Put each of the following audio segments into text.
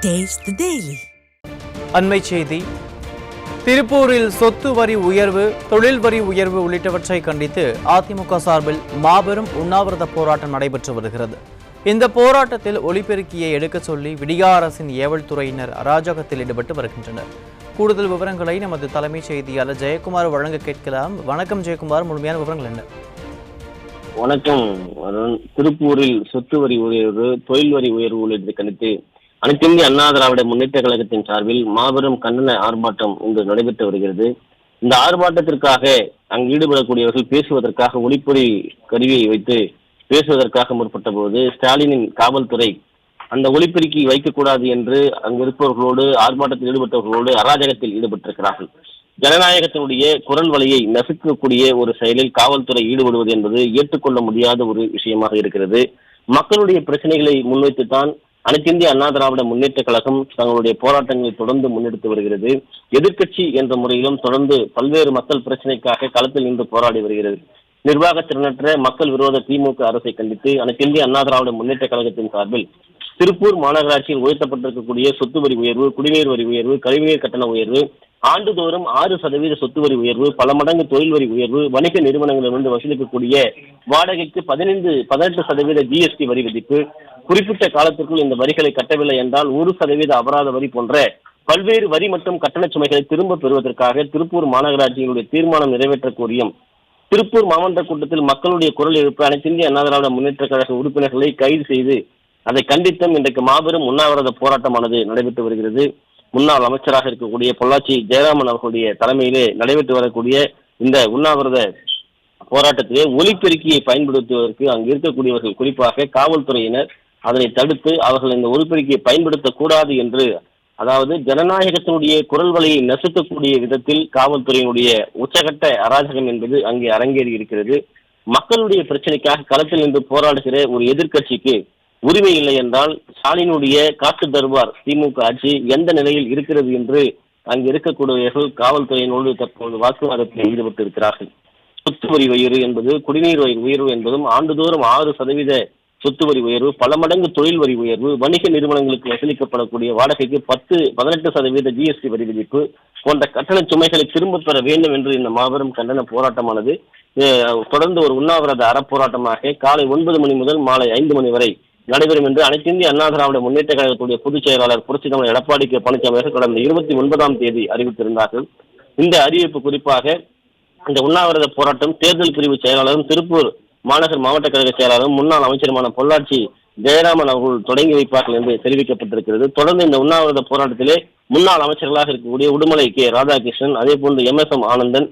Taste the Daily. அண்மை செய்தி. திருப்பூரில் சொத்து வரி உயர்வு, தொழில் வரி உயர்வு உள்ளிட்டவற்றை கண்டித்து அதிமுக சார்பில் மாபெரும் உண்ணாவிரத போராட்டம் நடைபெற்று வருகிறது. இந்த போராட்டத்தில் ஒலிபெருக்கியை எடுக்க சொல்லி விடியா அரசின் ஏவல் துறையினர் அராஜகத்தில் ஈடுபட்டு வருகின்றனர். கூடுதல் விவரங்களை நமது தலைமைச் செய்தியாளர் ஜெயக்குமார் வழங்க கேட்கலாம். வணக்கம் ஜெயக்குமார், முழுமையான விவரங்கள் என்ன? வணக்கம். திருப்பூரில் சொத்து வரி உயர்வு, தொழில் வரி உயர்வு உள்ளிட்டதை கண்டித்து அனைத்து இந்திய அண்ணா திராவிட முன்னேற்ற கழகத்தின் சார்பில் மாபெரும் கண்டன ஆர்ப்பாட்டம் இன்று நடைபெற்று வருகிறது. இந்த ஆர்ப்பாட்டத்திற்காக அங்கு ஈடுபடக்கூடியவர்கள் பேசுவதற்காக ஒலிப்பொறி கருவியை வைத்து பேசுவதற்காக முற்பட்ட போது ஸ்டாலினின் காவல்துறை அந்த ஒலிபெருக்கி வைக்கக்கூடாது என்று அங்கு இருப்பவர்களோடு, ஆர்ப்பாட்டத்தில் ஈடுபட்டவர்களோடு அராஜகத்தில் ஈடுபட்டிருக்கிறார்கள். ஜனநாயகத்தினுடைய குரல் வலையை நசுக்கக்கூடிய ஒரு செயலில் காவல்துறை ஈடுபடுவது என்பது ஏற்றுக்கொள்ள முடியாத ஒரு விஷயமாக இருக்கிறது. மக்களுடைய பிரச்சனைகளை முன்வைத்துத்தான் அனைத்து இந்திய அண்ணா திராவிட முன்னேற்ற கழகம் தங்களுடைய போராட்டங்களை தொடர்ந்து முன்னெடுத்து வருகிறது. எதிர்க்கட்சி என்ற முறையிலும் தொடர்ந்து பல்வேறு மக்கள் பிரச்சனைக்காக களத்தில் நின்று போராடி வருகிறது. நிர்வாக திறனற்ற மக்கள் விரோத திமுக அரசை கண்டித்து அனைத்து இந்திய அண்ணா திராவிட முன்னேற்ற கழகத்தின் சார்பில் திருப்பூர் மாநகராட்சியில் உயர்த்தப்பட்டிருக்கக்கூடிய சொத்து வரி உயர்வு, குடிநீர் வரி உயர்வு, கழிவுநீர் கட்டண உயர்வு, ஆண்டுதோறும் 6% சொத்து வரி உயர்வு, பல மடங்கு தொழில் வரி உயர்வு, வணிக நிறுவனங்களிலிருந்து வசூலிக்கக்கூடிய வாடகைக்கு 18% ஜிஎஸ்டி வரி விதிப்பு, குறிப்பிட்ட காலத்திற்குள் இந்த வரிகளை கட்டவில்லை என்றால் 1% அபராத வரி போன்ற பல்வேறு வரி மற்றும் கட்டண சுமைகளை திரும்ப பெறுவதற்காக திருப்பூர் மாநகராட்சியினுடைய தீர்மானம் நிறைவேற்ற கோரியும் திருப்பூர் மாவட்ட கூட்டத்தில் மக்களுடைய குரல் எழுப்ப அனைத்து இந்திய அண்ணா திராவிட முன்னேற்ற கழக உறுப்பினர்களை கைது செய்து அதை கண்டித்தும் இன்றைக்கு மாபெரும் உண்ணாவிரத போராட்டமானது நடைபெற்று வருகிறது. முன்னாள் அமைச்சராக இருக்கக்கூடிய பொள்ளாச்சி ஜெயராமன் அவர்களுடைய தலைமையிலே நடைபெற்று வரக்கூடிய இந்த உண்ணாவிரத போராட்டத்திலே ஒலிபெருக்கியை பயன்படுத்துவதற்கு அங்கு இருக்கக்கூடியவர்கள், குறிப்பாக காவல்துறையினர், அதனை தடுத்து அவர்கள் இந்த ஒலிபெருக்கியை பயன்படுத்தக்கூடாது என்று, அதாவது ஜனநாயகத்தினுடைய குரல் வலையை நசுக்கக்கூடிய விதத்தில் காவல்துறையினுடைய உச்சகட்ட அராஜகம் என்பது அங்கே அரங்கேறி இருக்கிறது. மக்களுடைய பிரச்சனைக்காக களத்தில் நின்று போராடுகிற ஒரு எதிர்க்கட்சிக்கு உரிமை இல்லை என்றால் ஸ்டாலினுடைய காட்டு தர்பார் திமுக ஆட்சி எந்த நிலையில் இருக்கிறது என்று அங்கு இருக்கக்கூடியவர்கள் காவல்துறையினோடு தற்போது வாக்குவாதத்தில் ஈடுபட்டு இருக்கிறார்கள். சொத்து வரி உயர்வு என்பது, குடிநீர் வரி உயர்வு என்பதும், ஆண்டுதோறும் 6% சொத்து வரி உயர்வு, பல மடங்கு தொழில் வரி உயர்வு, வணிக நிறுவனங்களுக்கு வசூலிக்கப்படக்கூடிய வாடகைக்கு 18% ஜிஎஸ்டி வரி விதிப்பு போன்ற கட்டண சுமைகளை திரும்ப பெற வேண்டும் என்று இந்த மாபெரும் கண்டன போராட்டமானது தொடர்ந்து ஒரு உண்ணாவிரத அறப்போராட்டமாக காலை 9 மணி முதல் மாலை 5 மணி வரை நடைபெறும் என்று அனைத்து இந்திய அண்ணா திராவிட முன்னேற்ற கழகத்துடைய பொதுச் செயலாளர் புரட்சித் தலைவர் எடப்பாடி கே பழனிசாமி கடந்த 29ஆம் தேதி அறிவித்திருந்தார்கள். இந்த அறிவிப்பு குறிப்பாக இந்த உண்ணாவிரத போராட்டம் தேர்தல் பிரிவு செயலாளரும் திருப்பூர் மாநகர் மாவட்ட கழக செயலாளரும் முன்னாள் அமைச்சருமான பொள்ளாச்சி ஜெயராமன் அவர்கள் தொடங்கி வைப்பார்கள் என்று தெரிவிக்கப்பட்டிருக்கிறது. தொடர்ந்து இந்த உண்ணாவிரத போராட்டத்திலே முன்னாள் அமைச்சர்களாக இருக்கக்கூடிய உடுமலை கே ராதாகிருஷ்ணன், அதே போன்று எம்.எஸ்.எம். ஆனந்தன்,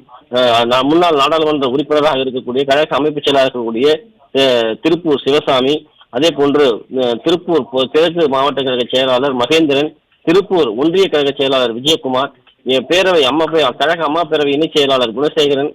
முன்னாள் நாடாளுமன்ற உறுப்பினராக இருக்கக்கூடிய கழக அமைப்பு செயலாளர் இருக்கக்கூடிய திருப்பூர் சிவசாமி, அதே போன்று திருப்பூர் கிழக்கு மாவட்ட கழக செயலாளர் மகேந்திரன், திருப்பூர் ஒன்றிய கழக செயலாளர் விஜயகுமார், பேரவை கழக அம்மா பேரவை இணைச் செயலாளர் குணசேகரன்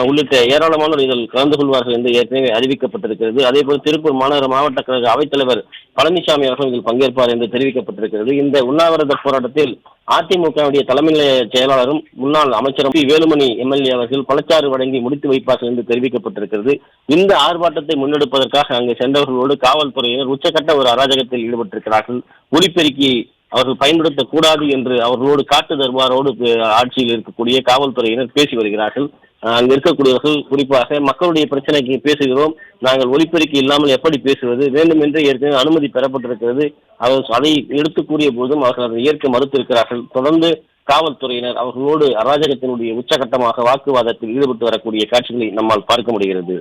உள்ளிட்ட ஏராளமானோர் இதில் கலந்து கொள்வார்கள் என்று ஏற்கனவே அறிவிக்கப்பட்டிருக்கிறது. அதே போல் திருப்பூர் மாநகர மாவட்ட கழக அவைத்தலைவர் பழனிசாமி அவர்கள் இதில் பங்கேற்பார் என்று தெரிவிக்கப்பட்டிருக்கிறது. இந்த உண்ணாவிரத போராட்டத்தில் அதிமுகவுடைய தலைமை செயலாளரும் முன்னாள் அமைச்சரும் வேலுமணி எம்எல்ஏ அவர்கள் பழச்சாறு வழங்கி முடித்து வைப்பார்கள் என்று தெரிவிக்கப்பட்டிருக்கிறது. இந்த ஆர்ப்பாட்டத்தை முன்னெடுப்பதற்காக அங்கு சென்றவர்களோடு காவல்துறையினர் உச்சக்கட்ட ஒரு அராஜகத்தில் ஈடுபட்டிருக்கிறார்கள். ஒலிபெருக்கி அவர்கள் பயன்படுத்தக்கூடாது என்று அவர்களோடு காட்டு தர்பாரோடு ஆட்சியில் இருக்கக்கூடிய காவல்துறையினர் பேசி வருகிறார்கள். அங்கு இருக்கக்கூடியவர்கள் குறிப்பாக மக்களுடைய பிரச்சனைக்கு பேசுகிறோம், நாங்கள் ஒலிபெருக்கி இல்லாமல் எப்படி பேசுவது, வேண்டும் என்று ஏற்கனவே அனுமதி பெறப்பட்டிருக்கிறது. அவர்கள் அதை எடுத்து கூறிய போதும் அவர்கள் அதை ஏற்க மறுத்திருக்கிறார்கள். தொடர்ந்து காவல்துறையினர் அவர்களோடு அராஜகத்தினுடைய உச்சகட்டமாக வாக்குவாதத்தில் ஈடுபட்டு வரக்கூடிய காட்சிகளை நம்மால் பார்க்க முடிகிறது.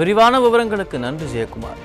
விரிவான விவரங்களுக்கு நன்றி ஜெயக்குமார்.